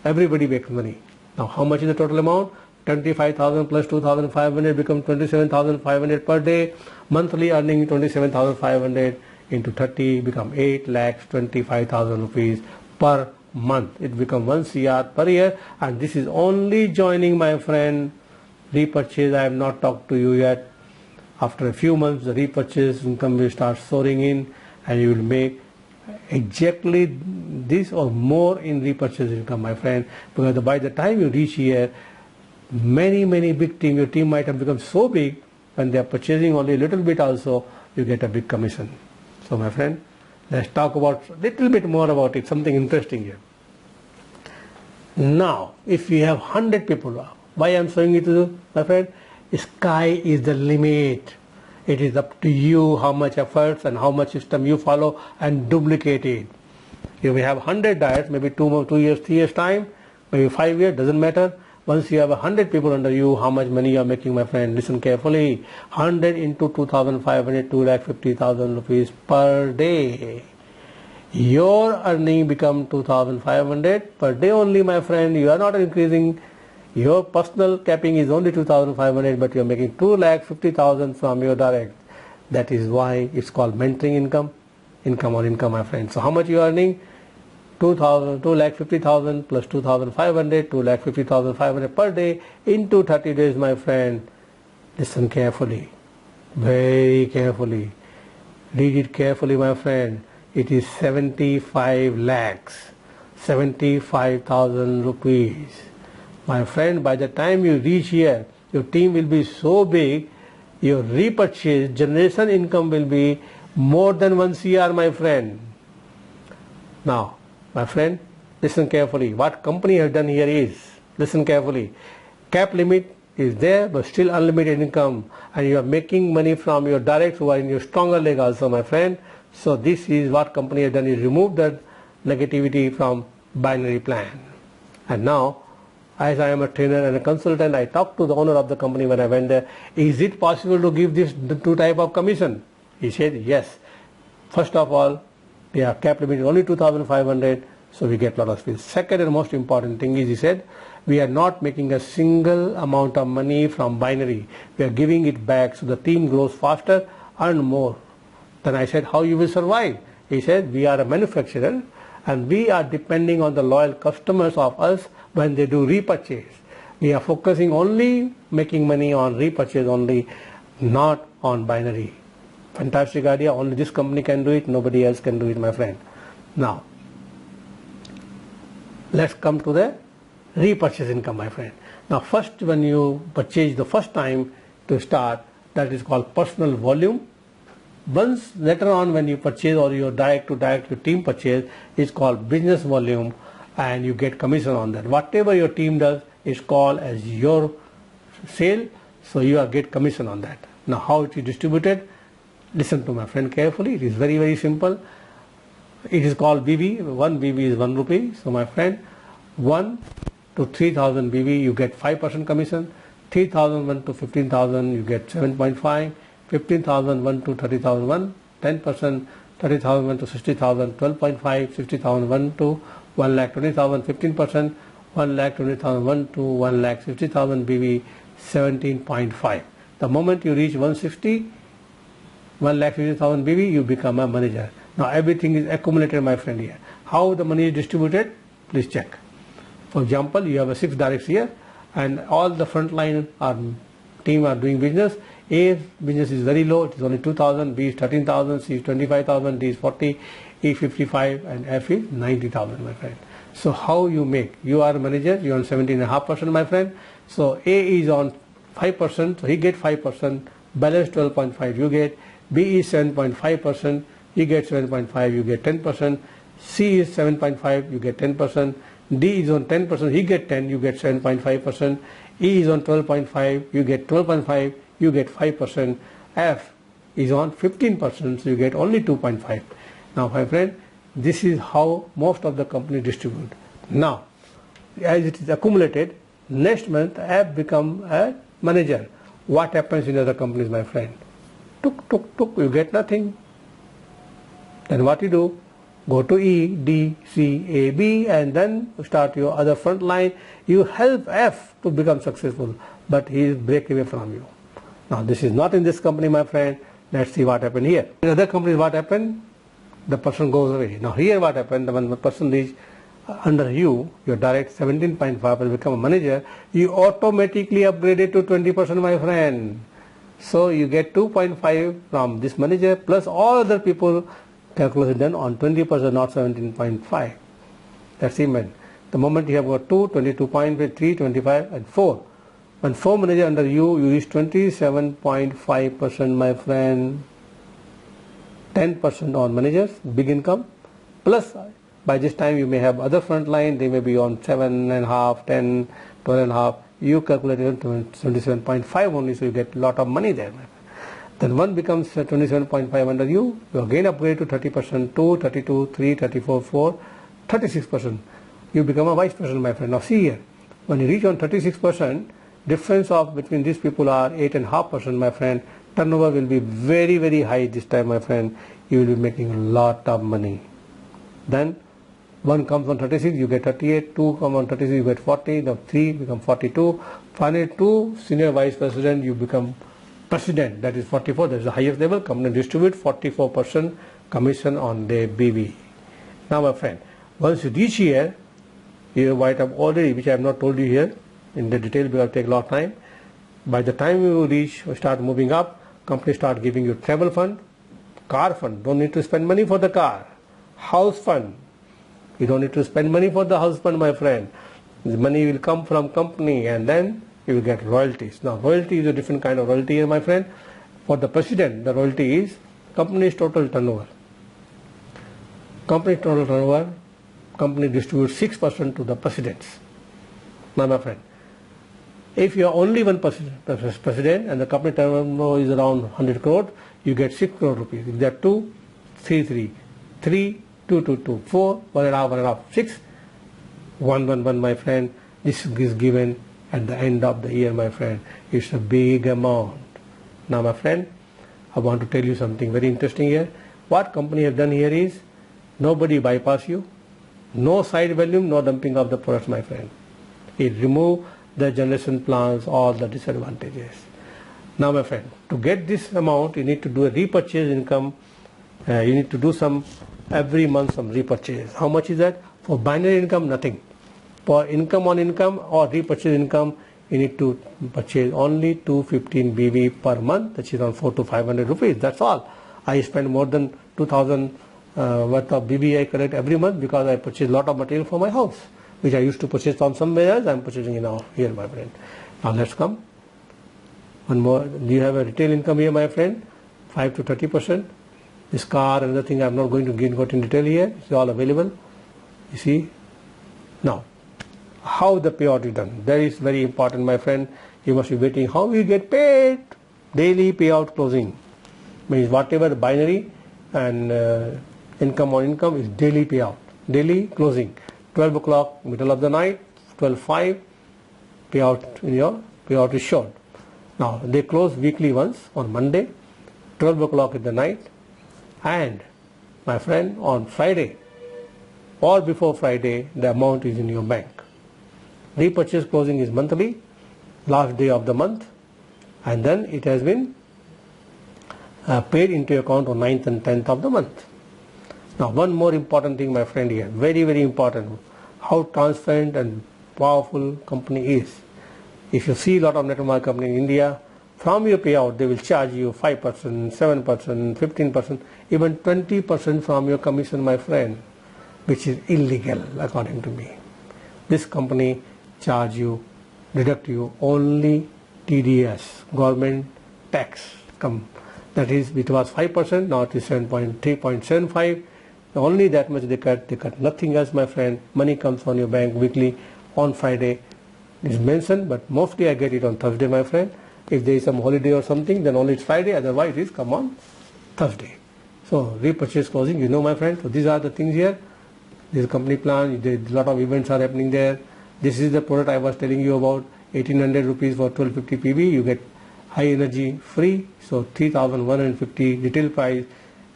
everybody makes money. Now how much is the total amount? 25,000 plus 2,500 become 27,500 per day. Monthly earning 27,500 into 30 become 8 lakhs 25,000 rupees per month. It becomes 1 CR per year, and this is only joining, my friend, repurchase. I have not talked to you yet. After a few months, the repurchase income will start soaring in, and you will make exactly this or more in repurchase income, my friend, because by the time you reach here, many big team, your team might have become so big, when they are purchasing only a little bit also, you get a big commission. So my friend, let's talk about a little bit more about it, something interesting here. Now, if we have 100 people, why I am showing it to you, my friend? Sky is the limit. It is up to you how much efforts and how much system you follow and duplicate it. If we have 100 diets, maybe 2 years, 3 years time, maybe 5 years, doesn't matter. Once you have 100 people under you, how much money you are making, my friend? Listen carefully. 100 into 2,500, 2,50,000 rupees per day. Your earning become 2,500 per day only, my friend. You are not increasing. Your personal capping is only 2,500, but you are making 2,50,000 from your direct. That is why it's called mentoring income. Income on income, my friend. So how much you are earning? 2,50,000 plus 2,500, 2,50,500 per day into 30 days, my friend. Listen carefully, very carefully. Read it carefully, my friend. It is 75 lakhs, 75,000 rupees. My friend, by the time you reach here, your team will be so big, your repurchase generation income will be more than 1 CR, my friend. Now, my friend, listen carefully. What company has done here is, listen carefully, cap limit is there, but still unlimited income, and you are making money from your directs who are in your stronger leg also, my friend. So this is what company has done, is remove the negativity from binary plan. And now, as I am a trainer and a consultant, I talked to the owner of the company when I went there, is it possible to give this 2 type of commission? He said yes. First of all, their cap limit is only 2,500, so we get a lot of space. Second and most important thing is, he said, we are not making a single amount of money from binary. We are giving it back so the team grows faster, earn more. Then I said, how you will survive? He said, we are a manufacturer and we are depending on the loyal customers of us when they do repurchase. We are focusing only making money on repurchase only, not on binary. Fantastic idea. Only this company can do it. Nobody else can do it, my friend. Now, let's come to the repurchase income, my friend. Now, first, when you purchase the first time to start, that is called personal volume. Once later on, when you purchase or your direct to direct, your team purchase, is called business volume, and you get commission on that. Whatever your team does is called as your sale, so you get commission on that. Now, how it is distributed? Listen to my friend carefully. It is very simple. It is called BB. 1 BB is 1 rupee. So my friend, 1 to 3,000 BB you get 5% commission. 3,001 to 15,000 you get 7.5. 15,001 to 30,001 10%. 30,001 to 60,000 12.5. 60,001 to 1,20,000 15%. 1,20,001 to 1,60,000 BB 17.5. The moment you reach 160, 1,50,000 BB, you become a manager. Now everything is accumulated, my friend, here. How the money is distributed? Please check. For example, you have a 6 directs here, and all the frontline team are doing business. A business is very low, it is only 2,000, B is 13,000, C is 25,000, D is 40, E 55, and F is 90,000, my friend. So how you make? You are a manager, you are on 17.5%, my friend. So A is on 5%, so he get 5%, balance 12.5 you get. B is 7.5%, he gets 7.5, you get 10%. C is 7.5, you get 10%. D is on 10%, he get 10, you get 7.5%. E is on 12.5, you get 12.5, you get 5%. F is on 15%, so you get only 2.5. Now, my friend, this is how most of the company distribute. Now, as it is accumulated, next month F become a manager. What happens in other companies, my friend? Tuk, you get nothing. Then what you do? Go to E, D, C, A, B, and then start your other front line. You help F to become successful, but he is break away from you. Now this is not in this company, my friend. Let's see what happened here. In other companies, what happened? The person goes away. Now here what happened? When the person reaches under you, your direct 17.5% become a manager, you automatically upgraded to 20%, my friend. So you get 2.5 from this manager plus all other people calculation done on 20%, not 17.5. That's even. The moment you have got 2, 22.5, 3, 25 and 4. When 4 manager under you, you reach 27.5%, my friend. 10% on managers, big income, plus by this time you may have other front line, they may be on 7.5, 10, 12.5. You calculate it 27.5 only, so you get a lot of money there. Then one becomes 27.5 under you, you again upgrade to 30%, 2, 32, 3, 34, 4, 36%. You become a vice president, my friend. Now see here, when you reach on 36%, difference of between these people are 8.5%, my friend. Turnover will be very, very high this time, my friend. You will be making a lot of money. Then one comes on 36, you get 38, 2 come on 36, you get 40, now 3 become 42, finally 2 senior vice president, you become president, that is 44, that is the highest level. Company distribute 44% commission on their BV. Now my friend, once you reach here, you might have already, which I have not told you here in the detail because it will take a lot of time. By the time you reach or start moving up, company start giving you travel fund, car fund, don't need to spend money for the car, house fund, you don't need to spend money for the house fund, my friend. The money will come from company and then you will get royalties. Now royalty is a different kind of royalty here, my friend. For the president, the royalty is company's total turnover. Company's total turnover, company distributes 6% to the presidents. Now my friend, if you are only one president and the company turnover is around 100 crore, you get 6 crore rupees. If there are 2, 3, 3, 3, 2, 2, 2, 4, 1.5, 1.5, 6, 1, 1, 1, my friend. This is given at the end of the year, my friend. It's a big amount. Now, my friend, I want to tell you something very interesting here. What company have done here is, nobody bypass you, no side volume, no dumping of the products, my friend. It remove the generation plans, all the disadvantages. Now my friend, to get this amount, you need to do a repurchase income. You need to do some, every month some repurchase. How much is that? For binary income, nothing. For income on income or repurchase income, you need to purchase only 215 BV per month, that is around 400 to 500 rupees. That's all. I spend more than 2,000 worth of BV I collect every month because I purchase a lot of material for my house, which I used to purchase from somewhere else. I am purchasing it now here, my friend. Now let's come. One more. Do you have a retail income here, my friend? 5 to 30%. This car and other thing I am not going to go into detail here. It's all available. You see. Now, how the payout is done? That is very important, my friend. You must be waiting. How you get paid? Daily payout closing. Means whatever binary and income on income is daily payout. Daily closing. 12 o'clock, middle of the night, 12:05, payout in your payout is short. Now they close weekly once on Monday, 12 o'clock in the night, and my friend, on Friday or before Friday, the amount is in your bank. Repurchase closing is monthly, last day of the month, and then it has been paid into your account on 9th and 10th of the month. Now one more important thing, my friend, here, very, very important, how transparent and powerful company is. If you see a lot of network marketing company in India, from your payout they will charge you 5%, 7%, 15%, even 20% from your commission, my friend, which is illegal according to me. This company charge you, deduct you only TDS, government tax. That is, it was 5%, now it is 3.75. Only that much they cut nothing else, my friend. Money comes on your bank weekly on Friday. It is mentioned, but mostly I get it on Thursday, my friend. If there is some holiday or something, then only it's Friday, otherwise it is come on Thursday. So repurchase closing, you know, my friend. So these are the things here. This is company plan, a lot of events are happening there. This is the product I was telling you about, 1800 rupees for 1250 PV. You get high energy free, so 3150 retail price,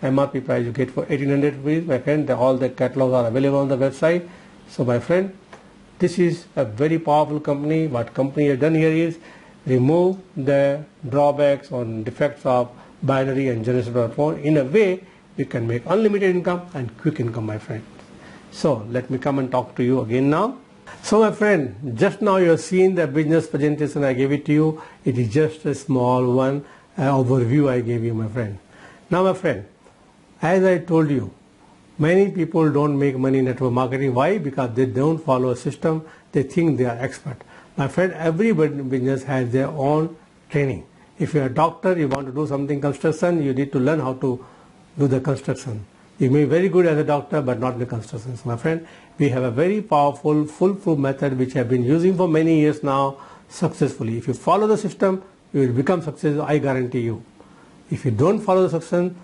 MRP price you get for 1800 rupees, my friend. All the catalogs are available on the website. So my friend, this is a very powerful company. What company has done here is remove the drawbacks or defects of binary and generation platform. In a way, we can make unlimited income and quick income, my friend. So let me come and talk to you again now. So my friend, just now you have seen the business presentation I gave it to you. It is just a small one, overview I gave you, my friend. Now my friend, as I told you, many people don't make money in network marketing. Why? Because they don't follow a system. They think they are expert. My friend, every business has their own training. If you're a doctor, you want to do something construction, you need to learn how to do the construction. You may be very good as a doctor, but not in the construction. So my friend, we have a very powerful, foolproof method which I have been using for many years now successfully. If you follow the system, you will become successful, I guarantee you. If you don't follow the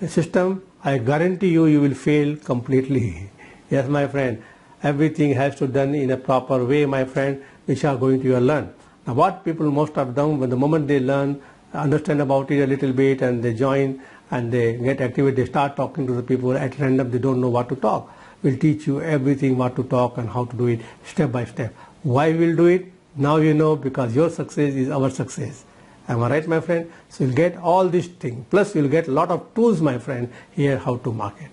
system, I guarantee you, you will fail completely. Yes, my friend, everything has to be done in a proper way, my friend, which are going to learn. Now what people most have done, when the moment they learn, understand about it a little bit and they join and they get activated, they start talking to the people at random, they don't know what to talk. We'll teach you everything what to talk and how to do it step by step. Why we'll do it? Now you know, because your success is our success. Am I right, my friend? So you'll get all these things. Plus you'll get a lot of tools, my friend, here how to market.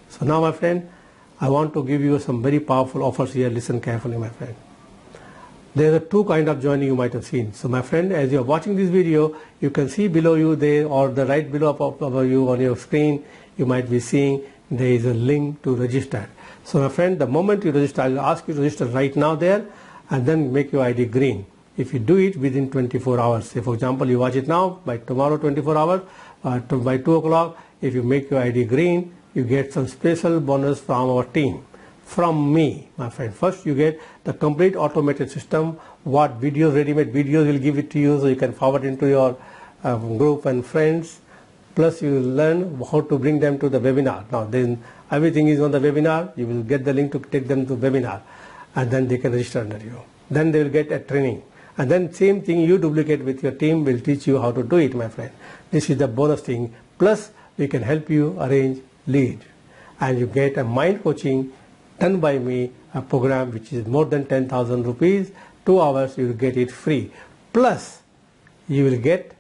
So now, my friend, I want to give you some very powerful offers here. Listen carefully, my friend. There are two kinds of joining you might have seen. So my friend, as you are watching this video, you can see below you there or the right below of you on your screen, you might be seeing there is a link to register. So my friend, the moment you register, I will ask you to register right now there and then make your ID green. If you do it within 24 hours, say for example you watch it now, by tomorrow 24 hours, by 2 o'clock, if you make your ID green, you get some special bonus from our team. From me, my friend. First you get the complete automated system, what videos, ready-made videos will give it to you so you can forward into your group and friends. Plus you will learn how to bring them to the webinar. Now then everything is on the webinar, you will get the link to take them to the webinar and then they can register under you. Then they will get a training. And then same thing you duplicate with your team, will teach you how to do it, my friend. This is the bonus thing. Plus we can help you arrange lead. And you get a mind coaching done by me, a program which is more than 10,000 rupees, 2 hours you will get it free. Plus you will get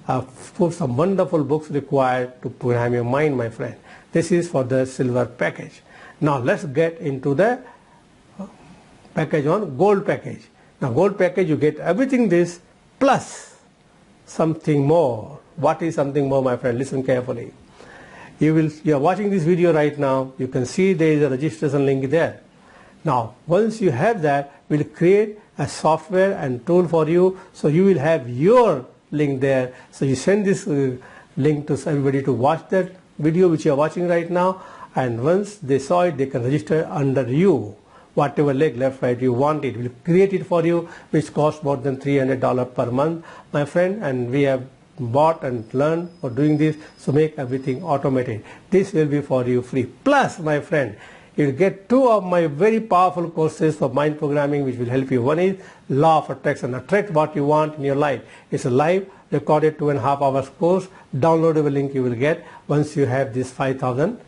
some wonderful books required to program your mind, my friend. This is for the silver package. Now let's get into the package on gold package. Now gold package you get everything this plus something more. What is something more, my friend? Listen carefully. You are watching this video right now, you can see there is a registration link there. Now once you have that, we'll create a software and tool for you, so you will have your link there. So you send this link to everybody to watch that video which you are watching right now, and once they saw it, they can register under you. Whatever leg, left, right you want it, we'll create it for you, which costs more than $300 per month, my friend, and we have bought and learned for doing this, so make everything automated. This will be for you free. Plus, my friend, you will get 2 of my very powerful courses for mind programming which will help you. One is Law of Attraction, attract what you want in your life. It's a live recorded 2.5 hours course, downloadable link you will get once you have this 5,000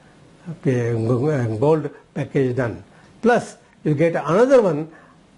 gold package done. Plus, you get another one,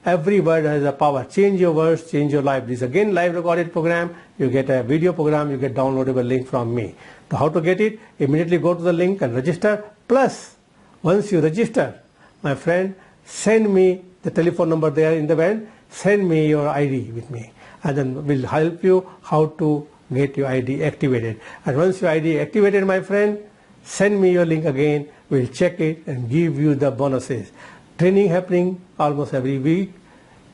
every word has a power. Change your words, change your life. This is again live recorded program. You get a video program, you get downloadable link from me. So how to get it? Immediately go to the link and register. Plus, once you register, my friend, send me the telephone number there in the band, send me your ID with me. And then we'll help you how to get your ID activated. And once your ID activated, my friend, send me your link again. We'll check it and give you the bonuses. Training happening almost every week.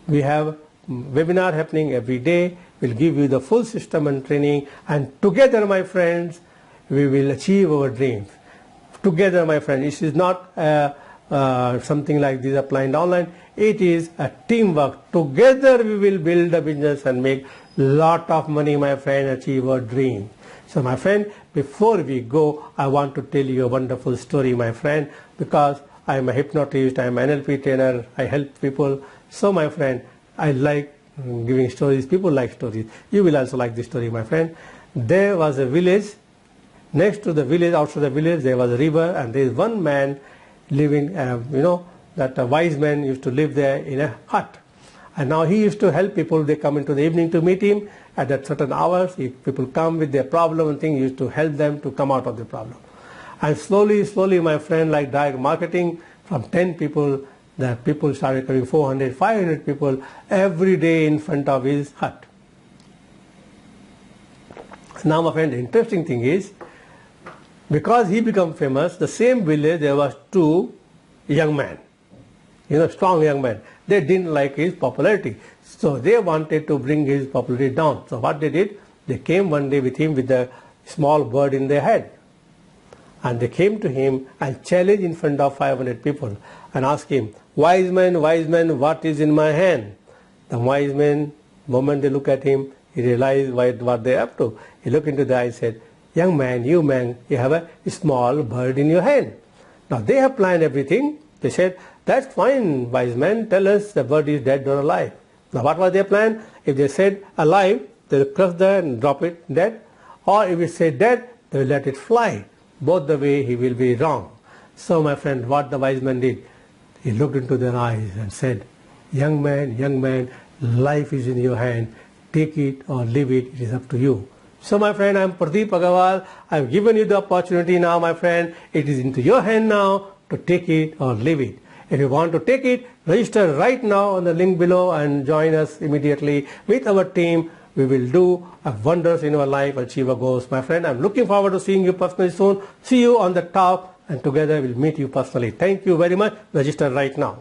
We have webinar happening every day. We'll give you the full system and training, and together, my friends, we will achieve our dreams. Together, my friends, this is not something like this applied online. It is a teamwork. Together we will build a business and make lot of money, my friend, achieve our dream. So my friend, before we go, I want to tell you a wonderful story, my friend, because I am a hypnotist, I am an NLP trainer, I help people. So my friend, I like giving stories. People like stories. You will also like this story, my friend. There was a village. Next to the village, outside the village, there was a river, and there is one man living, that a wise man used to live there in a hut. And now he used to help people. They come into the evening to meet him at certain hours. If people come with their problem and thing, he used to help them to come out of the problem. And slowly, my friend, like direct marketing, from 10 people, the people started coming 400, 500 people every day in front of his hut. Now, my friend, the interesting thing is, because he became famous, the same village there was 2 young men, strong young men. They didn't like his popularity, so they wanted to bring his popularity down. So what they did, they came one day with him with a small bird in their head, and they came to him and challenged in front of 500 people and asked him, wise man, what is in my hand? The wise man, the moment they look at him, he realized what they're up to. He looked into the eye and said, young man, you have a small bird in your hand. Now they have planned everything. They said, that's fine, wise man, tell us the bird is dead or alive. Now what was their plan? If they said alive, they will crush that and drop it dead. Or if it said dead, they will let it fly. Both the way he will be wrong. So my friend, what the wise man did, he looked into their eyes and said, young man, life is in your hand. Take it or leave it, it is up to you. So my friend, I am Pradeep Agarwal. I have given you the opportunity now, my friend. It is into your hand now to take it or leave it. If you want to take it, register right now on the link below and join us immediately with our team. We will do wonders in our life, achieve our goals. My friend, I am looking forward to seeing you personally soon. See you on the top, and together we'll meet you personally. Thank you very much. Register right now.